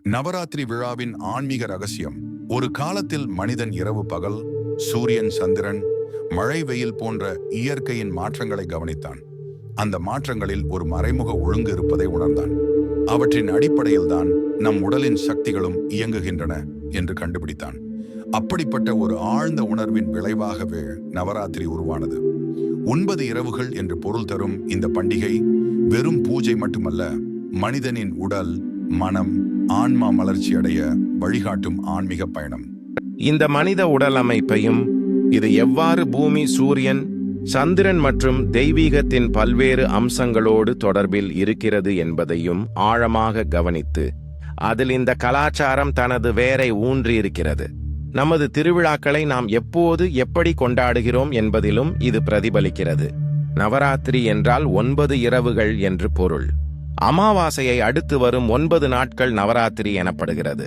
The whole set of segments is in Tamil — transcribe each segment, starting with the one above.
நவராத்திரி விழாவின் ஆன்மீக ரகசியம். ஒரு காலத்தில் மனிதன் இரவு பகல், சூரியன் சந்திரன், மழை வெயில் போன்ற இயற்கையின் மாற்றங்களை கவனித்தான். அந்த மாற்றங்களில் ஒரு மறைமுக ஒழுங்கு இருப்பதை உணர்ந்தான். அவற்றின் அடிப்படையில்தான் நம் உடலின் சக்திகளும் இயங்குகின்றன என்று கண்டுபிடித்தான். அப்படிப்பட்ட ஒரு ஆழ்ந்த உணர்வின் விளைவாகவே நவராத்திரி உருவானது. 9 இரவுகள் என்று பொருள் தரும் இந்த பண்டிகை வெறும் பூஜை மட்டுமல்ல, மனிதனின் உடல், மனம், ஆன்மா மலர்ச்சி அடைய வழிகாட்டும் ஆன்மீக பயணம். இந்த மனித உடல் அமைப்பையும், இது எவ்வாறு பூமி, சூரியன், சந்திரன் மற்றும் தெய்வீகத்தின் பல்வேறு அம்சங்களோடு தொடர்பில் இருக்கிறது என்பதையும் ஆழமாக கவனித்து, அதில் இந்த கலாச்சாரம் தனது வேரை ஊன்றியிருக்கிறது. நமது திருவிழாக்களை நாம் எப்போது எப்படி கொண்டாடுகிறோம் என்பதிலும் இது பிரதிபலிக்கிறது. நவராத்திரி என்றால் 9 இரவுகள் என்று பொருள். அமாவாசையை அடுத்து வரும் 9 நாட்கள் நவராத்திரி எனப்படுகிறது.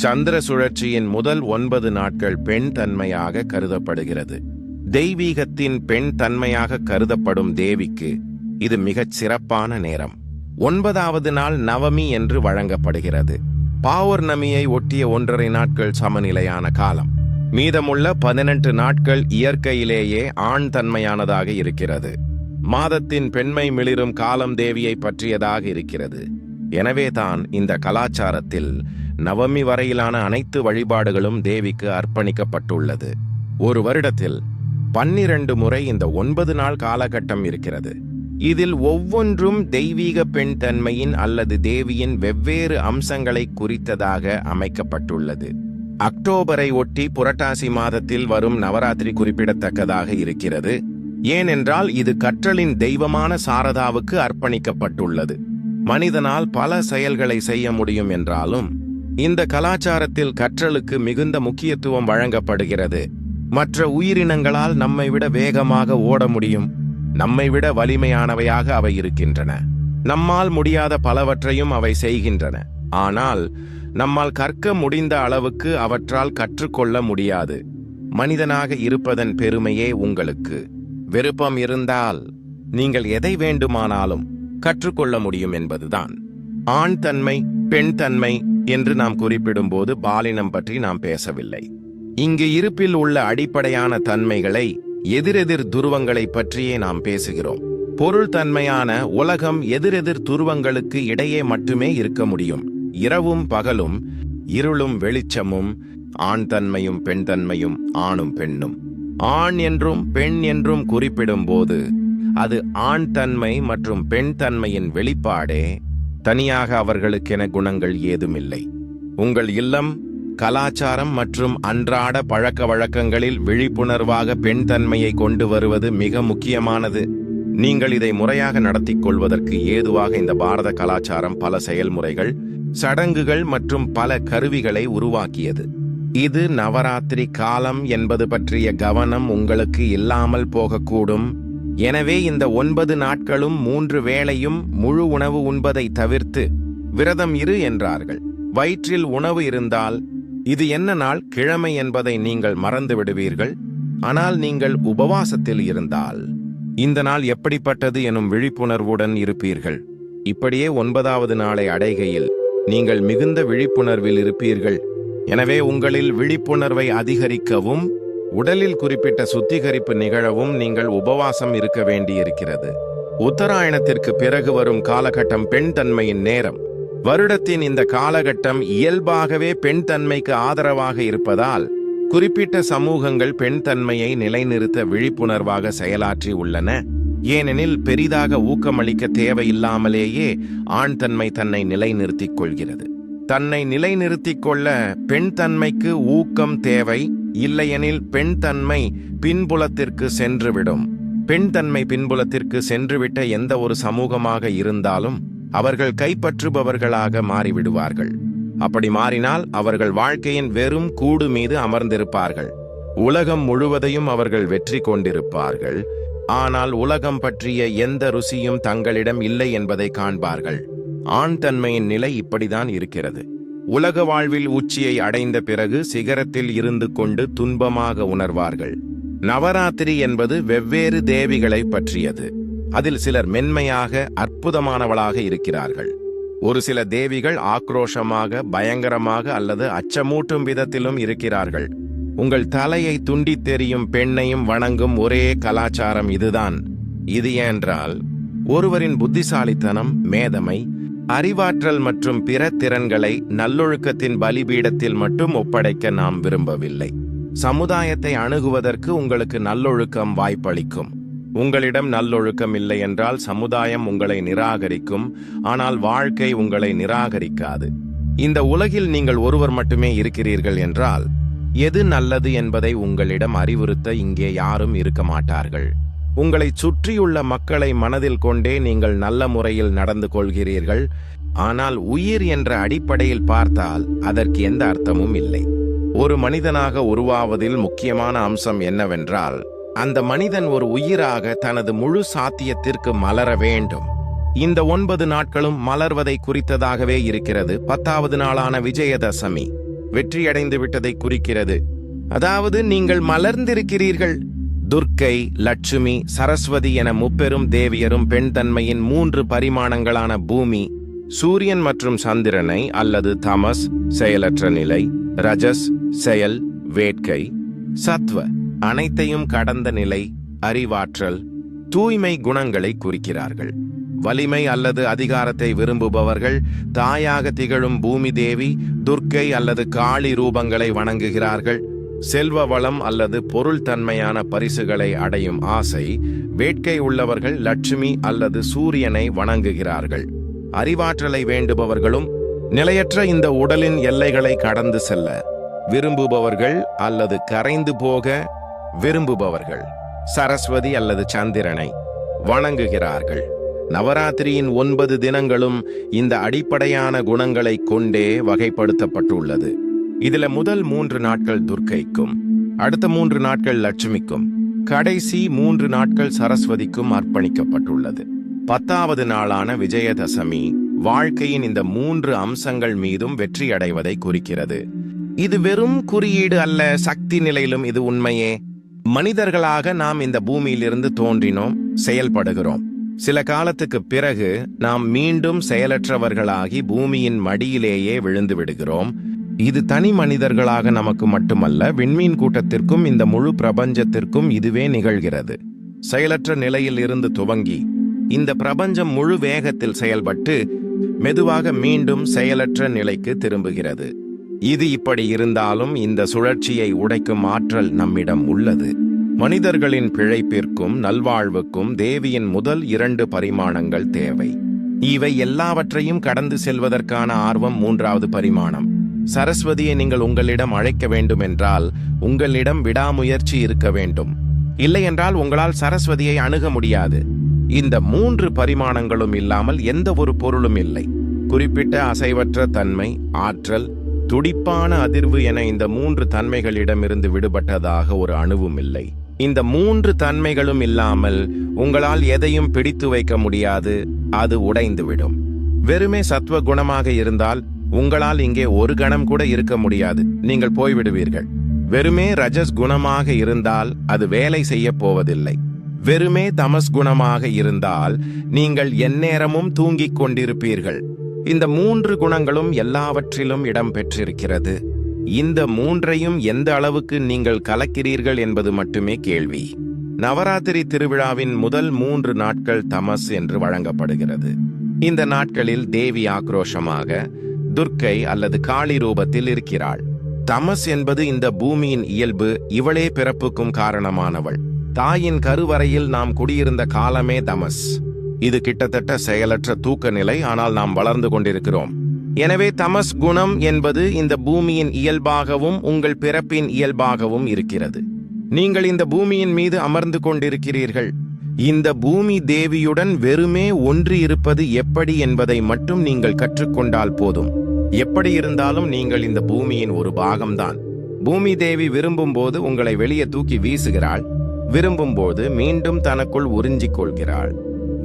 சந்திர சுழற்சியின் முதல் 9 நாட்கள் பெண் தன்மையாக கருதப்படுகிறது. தெய்வீகத்தின் பெண் தன்மையாக கருதப்படும் தேவிக்கு இது மிகச் சிறப்பான நேரம். 9வது நாள் நவமி என்று வழங்கப்படுகிறது. பௌர்ணமியை ஒட்டிய 1.5 நாட்கள் சமநிலையான காலம். மீதமுள்ள 18 நாட்கள் இயற்கையிலேயே ஆண் தன்மையானதாக இருக்கிறது. மாதத்தின் பெண்மை மிளிரும் காலம் தேவியை பற்றியதாக இருக்கிறது. எனவே தான் இந்த கலாச்சாரத்தில் நவமி வரையிலான அனைத்து வழிபாடுகளும் தேவிக்கு அர்ப்பணிக்கப்பட்டுள்ளது. ஒரு வருடத்தில் 12 முறை இந்த 9 நாள் காலகட்டம் இருக்கிறது. இதில் ஒவ்வொன்றும் தெய்வீக பெண் தன்மையின் அல்லது தேவியின் வெவ்வேறு அம்சங்களை குறித்ததாக அமைக்கப்பட்டுள்ளது. அக்டோபரை ஒட்டி புரட்டாசி மாதத்தில் வரும் நவராத்திரி குறிப்பிடத்தக்கதாக இருக்கிறது. ஏனென்றால் இது கற்றலின் தெய்வமான சாரதாவுக்கு அர்ப்பணிக்கப்பட்டுள்ளது. மனிதனால் பல செயல்களை செய்ய முடியும் என்றாலும் இந்த கலாச்சாரத்தில் கற்றலுக்கு மிகுந்த முக்கியத்துவம் வழங்கப்படுகிறது. மற்ற உயிரினங்களால் நம்மை விட வேகமாக ஓட முடியும். நம்மை விட வலிமையானவையாக அவை இருக்கின்றன. நம்மால் முடியாத பலவற்றையும் அவை செய்கின்றன. ஆனால் நம்மால் கற்க முடிந்த அளவுக்கு அவற்றால் கற்றுக்கொள்ள முடியாது. மனிதனாக இருப்பதன் பெருமையே உங்களுக்கு. விருப்பம் இருந்தால் நீங்கள் எதை வேண்டுமானாலும் கற்றுக்கொள்ள முடியும் என்பதுதான். ஆண் தன்மை, பெண் தன்மை என்று நாம் குறிப்பிடும்போது பாலினம் பற்றி நாம் பேசவில்லை. இங்கு இருப்பில் உள்ள அடிப்படையான தன்மைகளை, எதிரெதிர் துருவங்களை பற்றியே நாம் பேசுகிறோம். பொருள் தன்மையான உலகம் எதிரெதிர் துருவங்களுக்கு இடையே மட்டுமே இருக்க முடியும். இரவும் பகலும், இருளும் வெளிச்சமும், ஆண் தன்மையும் பெண் தன்மையும், ஆணும் பெண்ணும். ஆண் என்றும் பெண் என்றும் குறிப்பிடும் போது அது ஆண் தன்மை மற்றும் பெண் தன்மையின் வெளிப்பாடே. தனியாக அவர்களுக்கென குணங்கள் ஏதுமில்லை. உங்கள் இல்லம், கலாச்சாரம் மற்றும் அன்றாட பழக்க வழக்கங்களில் விழிப்புணர்வாக பெண் தன்மையை கொண்டு வருவது மிக முக்கியமானது. நீங்கள் இதை முறையாக நடத்தி கொள்வதற்கு ஏதுவாக இந்த பாரத கலாச்சாரம் பல செயல்முறைகள், சடங்குகள் மற்றும் பல கருவிகளை உருவாக்கியது. இது நவராத்திரி காலம் என்பது பற்றிய கவனம் உங்களுக்கு இல்லாமல் போகக்கூடும். எனவே இந்த 9 நாட்களும் 3 வேளையும் முழு உணவு உண்பதை தவிர்த்து விரதம் இரு என்றார்கள். வயிற்றில் உணவு இருந்தால் இது என்ன நாள், கிழமை என்பதை நீங்கள் மறந்து விடுவீர்கள். ஆனால் நீங்கள் உபவாசத்தில் இருந்தால் இந்த நாள் எப்படிப்பட்டது எனும் விழிப்புணர்வுடன் இருப்பீர்கள். இப்படியே 9வது நாளை அடைகையில் நீங்கள் மிகுந்த விழிப்புணர்வில் இருப்பீர்கள். எனவே உங்களில் விழிப்புணர்வை அதிகரிக்கவும் உடலில் குறிப்பிட்ட சுத்திகரிப்பு நிகழவும் நீங்கள் உபவாசம் இருக்க வேண்டியிருக்கிறது. உத்தராயணத்திற்கு பிறகு வரும் காலகட்டம் பெண் தன்மையின் நேரம். வருடத்தின் இந்த காலகட்டம் இயல்பாகவே பெண் தன்மைக்கு ஆதரவாக இருப்பதால் குறிப்பிட்ட சமூகங்கள் பெண் தன்மையை நிலைநிறுத்த விழிப்புணர்வாக செயலாற்றி உள்ளன. ஏனெனில் பெரிதாக ஊக்கமளிக்க தேவையில்லாமலேயே ஆண் தன்மை தன்னை நிலைநிறுத்திக் கொள்கிறது. தன்னை நிலைநிறுத்திக் கொள்ள பெண் தன்மைக்கு ஊக்கம் தேவை. இல்லையெனில் பெண் தன்மை பின்புலத்திற்கு சென்றுவிடும். பெண் தன்மை பின்புலத்திற்கு சென்றுவிட்ட எந்த ஒரு சமூகமாக இருந்தாலும் அவர்கள் கைப்பற்றுபவர்களாக மாறிவிடுவார்கள். அப்படி மாறினால் அவர்கள் வாழ்க்கையின் வெறும் கூடு மீது அமர்ந்திருப்பார்கள். உலகம் முழுவதையும் அவர்கள் வெற்றி கொண்டிருப்பார்கள். ஆனால் உலகம் பற்றிய எந்த ருசியும் தங்களிடம் இல்லை என்பதை காண்பார்கள். ஆண் தன்மையின் நிலை இப்படிதான் இருக்கிறது. உலக வாழ்வில் உச்சியை அடைந்த பிறகு சிகரத்தில் இருந்து கொண்டு துன்பமாக உணர்வார்கள். நவராத்திரி என்பது வெவ்வேறு தேவிகளை பற்றியது. அதில் சிலர் மென்மையாக, அற்புதமானவளாக இருக்கிறார்கள். ஒரு சில தேவிகள் ஆக்ரோஷமாக, பயங்கரமாக அல்லது அச்சமூட்டும் விதத்திலும் இருக்கிறார்கள். உங்கள் தலையை துண்டித் தெரியும் பெண்ணையும் வணங்கும் ஒரே கலாச்சாரம் இதுதான். இது ஏனென்றால் ஒருவரின் புத்திசாலித்தனம், மேதமை, அறிவாற்றல் மற்றும் பிற திறன்களை நல்லொழுக்கத்தின் பலிபீடத்தில் மட்டும் ஒப்படைக்க நாம் விரும்பவில்லை. சமுதாயத்தை அணுகுவதற்கு உங்களுக்கு நல்லொழுக்கம் வாய்ப்பளிக்கும். உங்களிடம் நல்லொழுக்கம் இல்லை என்றால் சமுதாயம் உங்களை நிராகரிக்கும், ஆனால் வாழ்க்கை உங்களை நிராகரிக்காது. இந்த உலகில் நீங்கள் ஒருவர் மட்டுமே இருக்கிறீர்கள் என்றால் எது நல்லது என்பதை உங்களிடம் அறிவுறுத்த இங்கே யாரும் இருக்க மாட்டார்கள். உங்களை சுற்றியுள்ள மக்களை மனதில் கொண்டே நீங்கள் நல்ல முறையில் நடந்து கொள்கிறீர்கள். ஆனால் உயிர் என்ற அடிப்படையில் பார்த்தால் அதற்கு எந்த அர்த்தமும் இல்லை. ஒரு மனிதனாக உருவாவதில் முக்கியமான அம்சம் என்னவென்றால் அந்த மனிதன் ஒரு உயிராக தனது முழு சாத்தியத்திற்கு மலர வேண்டும். இந்த 9 நாட்களும் மலர்வதை குறித்ததாகவே இருக்கிறது. 10வது நாளான விஜயதசமி வெற்றியடைந்து விட்டதை குறிக்கிறது. அதாவது நீங்கள் மலர்ந்திருக்கிறீர்கள். துர்க்கை, லட்சுமி, சரஸ்வதி என முப்பெரும் தேவியரும் பெண் தன்மையின் 3 பரிமாணங்களான பூமி, சூரியன் மற்றும் சந்திரனை அல்லது தமஸ் செயலற்ற நிலை, ரஜஸ் செயல், வேட்கை, சத்வ அனைத்தையும் கடந்த நிலை, அறிவாற்றல், தூய்மை குணங்களை குறிக்கிறார்கள். வலிமை அல்லது அதிகாரத்தை விரும்புபவர்கள் தாயாக திகழும் பூமி தேவி, துர்க்கை அல்லது காளி ரூபங்களை வணங்குகிறார்கள். செல்வ வளம் அல்லது பொருள் தன்மையான பரிசுகளை அடையும் ஆசை, வேட்கை உள்ளவர்கள் லட்சுமி அல்லது சூரியனை வணங்குகிறார்கள். அறிவாற்றலை வேண்டுபவர்களும் நிலையற்ற இந்த உடலின் எல்லைகளை கடந்து செல்ல விரும்புபவர்கள் அல்லது கரைந்து போக விரும்புபவர்கள் சரஸ்வதி அல்லது சந்திரனை வணங்குகிறார்கள். நவராத்திரியின் 9 தினங்களும் இந்த அடிப்படையான குணங்களை கொண்டே வகைப்படுத்தப்பட்டுள்ளது. இதுல முதல் 3 நாட்கள் துர்க்கைக்கும், அடுத்த 3 நாட்கள் லட்சுமிக்கும், கடைசி 3 நாட்கள் சரஸ்வதிக்கும் அர்ப்பணிக்கப்பட்டுள்ளது. 10வது நாளான விஜயதசமி வாழ்க்கையின் இந்த 3 அம்சங்கள் மீதும் வெற்றி அடைவதை குறிக்கிறது. இது வெறும் குறியீடு அல்ல, சக்தி நிலையிலும் இது உண்மையே. மனிதர்களாக நாம் இந்த பூமியிலிருந்து தோன்றினோம், செயல்படுகிறோம். சில காலத்துக்கு பிறகு நாம் மீண்டும் செயலற்றவர்களாகி பூமியின் மடியிலேயே விழுந்து விடுகிறோம். இது தனி மனிதர்களாக நமக்கு மட்டுமல்ல, விண்மீன் கூட்டத்திற்கும் இந்த முழு பிரபஞ்சத்திற்கும் இதுவே நிகழ்கிறது. செயலற்ற நிலையில் இருந்து துவங்கி இந்த பிரபஞ்சம் முழு வேகத்தில் செயல்பட்டு மெதுவாக மீண்டும் செயலற்ற நிலைக்கு திரும்புகிறது. இது இப்படி இருந்தாலும் இந்த சுழற்சியை உடைக்கும் ஆற்றல் நம்மிடம் உள்ளது. மனிதர்களின் பிழைப்பிற்கும் நல்வாழ்வுக்கும் தேவியின் முதல் 2 பரிமாணங்கள் தேவை. இவை எல்லாவற்றையும் கடந்து செல்வதற்கான ஆர்வம் 3வது பரிமாணம். சரஸ்வதியை நீங்கள் உங்களிடம் அழைக்க வேண்டும் என்றால் உங்களிடம் விடாமுயற்சி இருக்க வேண்டும். இல்லையென்றால் உங்களால் சரஸ்வதியை அணுக முடியாது. இந்த 3 பரிமாணங்களும் இல்லாமல் எந்த ஒரு பொருளும் இல்லை. குறிப்பிட்ட அசைவற்ற தன்மை, ஆற்றல், துடிப்பான அதிர்வு என இந்த 3 தன்மைகளிடமிருந்து விடுபட்டதாக ஒரு அணுவும் இல்லை. இந்த 3 தன்மைகளும் இல்லாமல் உங்களால் எதையும் பிடித்து வைக்க முடியாது, அது உடைந்துவிடும். வெறுமே சத்துவ குணமாக இருந்தால் உங்களால் இங்கே ஒரு கணம் கூட இருக்க முடியாது, நீங்கள் போய்விடுவீர்கள். வெறுமே ரஜஸ் குணமாக இருந்தால் அது வேலை செய்ய போவதில்லை. வெறுமே தமஸ் குணமாக இருந்தால் நீங்கள் எந்நேரமும் தூங்கிக் கொண்டிருப்பீர்கள். இந்த 3 குணங்களும் எல்லாவற்றிலும் இடம் பெற்றிருக்கிறது. இந்த 3ஐயும் எந்த அளவுக்கு நீங்கள் கலக்கிறீர்கள் என்பது மட்டுமே கேள்வி. நவராத்திரி திருவிழாவின் முதல் 3 நாட்கள் தமஸ் என்று வழங்கப்படுகிறது. இந்த நாட்களில் தேவி ஆக்ரோஷமாக துர்க்கை அல்லது காளி ரூபத்தில் இருக்கிறாள். தமஸ் என்பது இந்த பூமியின் இயல்பு. இவளே பிறப்புக்கும் காரணமானவள். தாயின் கருவறையில் நாம் குடியிருந்த காலமே தமஸ். இது கிட்டத்தட்ட செயலற்ற தூக்க நிலை, ஆனால் நாம் வளர்ந்து கொண்டிருக்கிறோம். எனவே தமஸ் குணம் என்பது இந்த பூமியின் இயல்பாகவும் உங்கள் பிறப்பின் இயல்பாகவும் இருக்கிறது. நீங்கள் இந்த பூமியின் மீது அமர்ந்து கொண்டிருக்கிறீர்கள். இந்த பூமி தேவியுடன் வெறுமே ஒன்றி இருப்பது எப்படி என்பதை மட்டும் நீங்கள் கற்றுக்கொண்டால் போதும். எப்படி இருந்தாலும் நீங்கள் இந்த பூமியின் ஒரு பாகம்தான். பூமி தேவி விரும்பும் போது உங்களை வெளியே தூக்கி வீசுகிறாள், விரும்பும் போது மீண்டும் தனக்குள் உறிஞ்சிக் கொள்கிறாள்.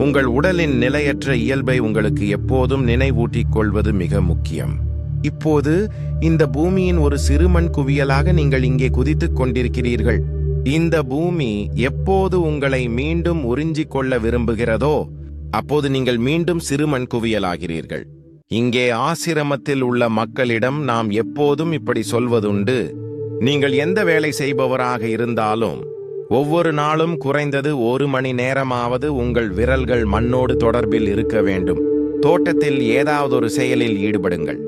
உங்கள் உடலின் நிலையற்ற இயல்பை உங்களுக்கு எப்போதும் நினைவூட்டிக் கொள்வது மிக முக்கியம். இப்போது இந்த பூமியின் ஒரு சிறுமண் குவியலாக நீங்கள் இங்கே குதித்துக் கொண்டிருக்கிறீர்கள். இந்த பூமி எப்போது உங்களை மீண்டும் உறிஞ்சிக் கொள்ள விரும்புகிறதோ அப்போது நீங்கள் மீண்டும் சிறுமண் குவியலாகிறீர்கள். இங்கே ஆசிரமத்தில் உள்ள மக்களிடம் நாம் எப்போதும் இப்படி சொல்வதுண்டு, நீங்கள் எந்த வேலை செய்பவராக இருந்தாலும் ஒவ்வொரு நாளும் குறைந்தது 1 மணி நேரமாவது உங்கள் விரல்கள் மண்ணோடு தொடர்பில் இருக்க வேண்டும். தோட்டத்தில் ஏதாவது ஒரு செயலில் ஈடுபடுங்கள்.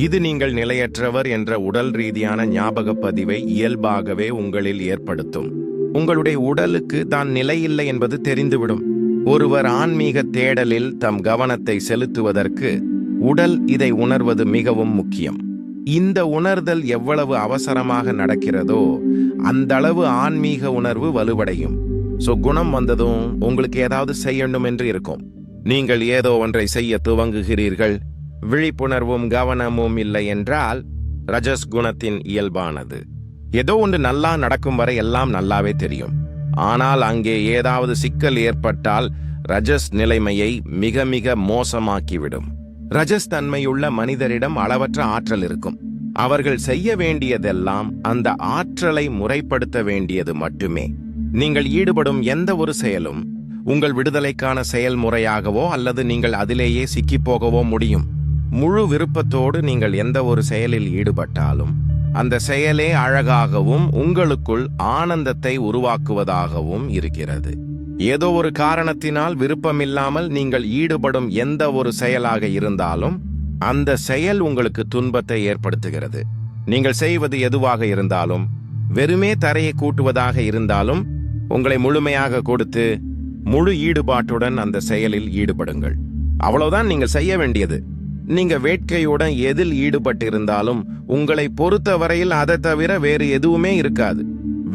இது நீங்கள் நிலையற்றவர் என்ற உடல் ரீதியான ஞாபக பதிவை இயல்பாகவே உங்களில் ஏற்படுத்தும். உங்களுடைய உடலுக்கு தான் நிலையில்லை என்பது தெரிந்துவிடும். ஒருவர் ஆன்மீக தேடலில் தம் கவனத்தை செலுத்துவதற்கு உடல் இதை உணர்வது மிகவும் முக்கியம். இந்த உணர்தல் எவ்வளவு அவசரமாக நடக்கிறதோ அந்த அளவு ஆன்மீக உணர்வு வலுவடையும். குணம் வந்ததும் உங்களுக்கு ஏதாவது செய்யணும் என்று இருக்கும். நீங்கள் ஏதோ ஒன்றை செய்ய துவங்குகிறீர்கள். விழிப்புணர்வும் கவனமும் இல்லை என்றால் ரஜஸ் குணத்தின் இயல்பானது. ஏதோ ஒன்று நல்லா நடக்கும் வரை எல்லாம் நல்லாவே தெரியும். ஆனால் அங்கே ஏதாவது சிக்கல் ஏற்பட்டால் ரஜஸ் நிலைமையை மிக மிக மோசமாக்கிவிடும். ரஜஸ் தன்மையுள்ள மனிதரிடம் அளவற்ற ஆற்றல் இருக்கும். அவர்கள் செய்ய வேண்டியதெல்லாம் அந்த ஆற்றலை முறைப்படுத்த வேண்டியது மட்டுமே. நீங்கள் ஈடுபடும் எந்த ஒரு செயலும் உங்கள் விடுதலைக்கான செயல்முறையாகவோ அல்லது நீங்கள் அதிலேயே சிக்கிப்போகவோ முடியும். முழு விருப்பத்தோடு நீங்கள் எந்த ஒரு செயலில் ஈடுபட்டாலும் அந்த செயலே அழகாகவும் உங்களுக்குள் ஆனந்தத்தை உருவாக்குவதாகவும் இருக்கிறது. ஏதோ ஒரு காரணத்தினால் விருப்பமில்லாமல் நீங்கள் ஈடுபடும் எந்த ஒரு செயலாக இருந்தாலும் அந்த செயல் உங்களுக்கு துன்பத்தை ஏற்படுத்துகிறது. நீங்கள் செய்வது எதுவாக இருந்தாலும், வெறுமே தரையை கூட்டுவதாக இருந்தாலும், உங்களை முழுமையாக கொடுத்து முழு ஈடுபாட்டுடன் அந்த செயலில் ஈடுபடுங்கள். அவ்வளவுதான் நீங்கள் செய்ய வேண்டியது. நீங்க வேட்கையுடன் எதில் ஈடுபட்டிருந்தாலும் உங்களை பொறுத்தவரையில் அதை தவிர வேறு எதுவுமே இருக்காது.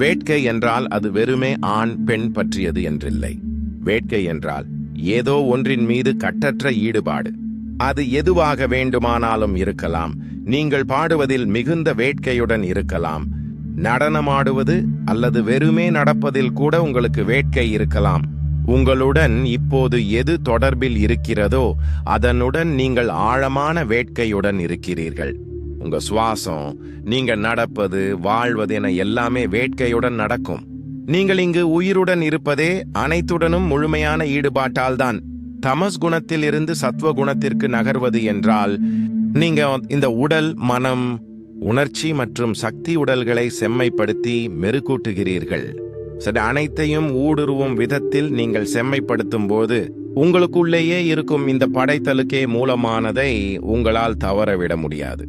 வேட்கை என்றால் அது வெறுமே ஆண் பெண் பற்றியது என்றில்லை. வேட்கை என்றால் ஏதோ ஒன்றின் மீது கட்டற்ற ஈடுபாடு. அது எதுவாக வேண்டுமானாலும் இருக்கலாம். நீங்கள் பாடுவதில் மிகுந்த வேட்கையுடன் இருக்கலாம். நடனமாடுவது அல்லது வெறுமே நடப்பதில் கூட உங்களுக்கு வேட்கை இருக்கலாம். உங்களுடன் இப்போது எது தொடர்பில் இருக்கிறதோ அதனுடன் நீங்கள் ஆழமான வேட்கையுடன் இருக்கிறீர்கள். உங்க சுவாசம், நீங்க நடப்பது, வாழ்வது என எல்லாமே வேட்கையுடன் நடக்கும். நீங்கள் இங்கு உயிருடன் இருப்பதே அனைத்துடனும் முழுமையான ஈடுபாட்டால் தான். தமஸ் குணத்தில் இருந்து சத்வ குணத்திற்கு நகர்வது என்றால் நீங்க இந்த உடல், மனம், உணர்ச்சி மற்றும் சக்தி உடல்களை செம்மைப்படுத்தி மெருகூட்டுகிறீர்கள். சரி, அனைத்தையும் ஊடுருவும் விதத்தில் நீங்கள் செம்மைப்படுத்தும் போது உங்களுக்குள்ளேயே இருக்கும் இந்த படைத்தலுக்கே மூலமானதை உங்களால் தவறவிட முடியாது.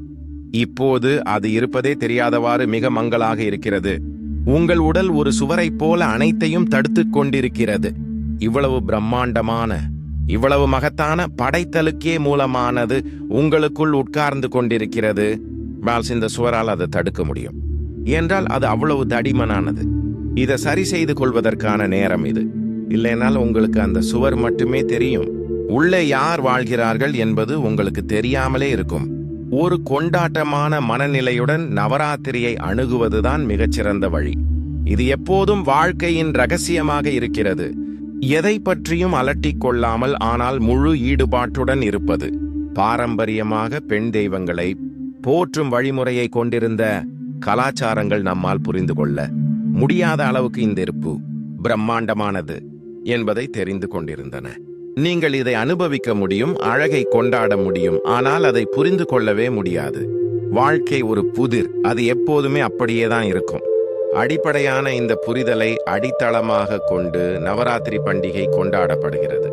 இப்போது அது இருப்பதே தெரியாதவாறு மிக மங்கலாக இருக்கிறது. உங்கள் உடல் ஒரு சுவரை போல அனைத்தையும் தடுத்து கொண்டிருக்கிறது. இவ்வளவு பிரம்மாண்டமான, இவ்வளவு மகத்தான படைத்தலுக்கே மூலமானது உங்களுக்குள் உட்கார்ந்து கொண்டிருக்கிறது. இந்த சுவரால் அதை தடுக்க முடியும் என்றால் அது அவ்வளவு தடிமனானது. இதை சரி செய்து கொள்வதற்கான நேரம் இது. இல்லைனால் உங்களுக்கு அந்த சுவர் மட்டுமே தெரியும். உள்ளே யார் வாழ்கிறார்கள் என்பது உங்களுக்கு தெரியாமலே இருக்கும். ஒரு கொண்டாட்டமான மனநிலையுடன் நவராத்திரியை அணுகுவதுதான் மிகச்சிறந்த வழி. இது எப்போதும் வாழ்க்கையின் ரகசியமாக இருக்கிறது. எதை பற்றியும் அலட்டிக் கொள்ளாமல் ஆனால் முழு ஈடுபாட்டுடன் இருப்பது. பாரம்பரியமாக பெண் தெய்வங்களை போற்றும் வழிமுறையை கொண்டிருந்த கலாச்சாரங்கள் நம்மால் புரிந்து கொள்ள முடியாத அளவுக்கு இந்த இருப்பு பிரம்மாண்டமானது என்பதை தெரிந்து கொண்டிருந்தன. நீங்கள் இதை அனுபவிக்க முடியும், அழகை கொண்டாட முடியும், ஆனால் அதை புரிந்து கொள்ளவே முடியாது. வாழ்க்கை ஒரு புதிர், அது எப்போதுமே அப்படியேதான் இருக்கும். அடிப்படையான இந்த புரிதலை அடித்தளமாக கொண்டு நவராத்திரி பண்டிகை கொண்டாடப்படுகிறது.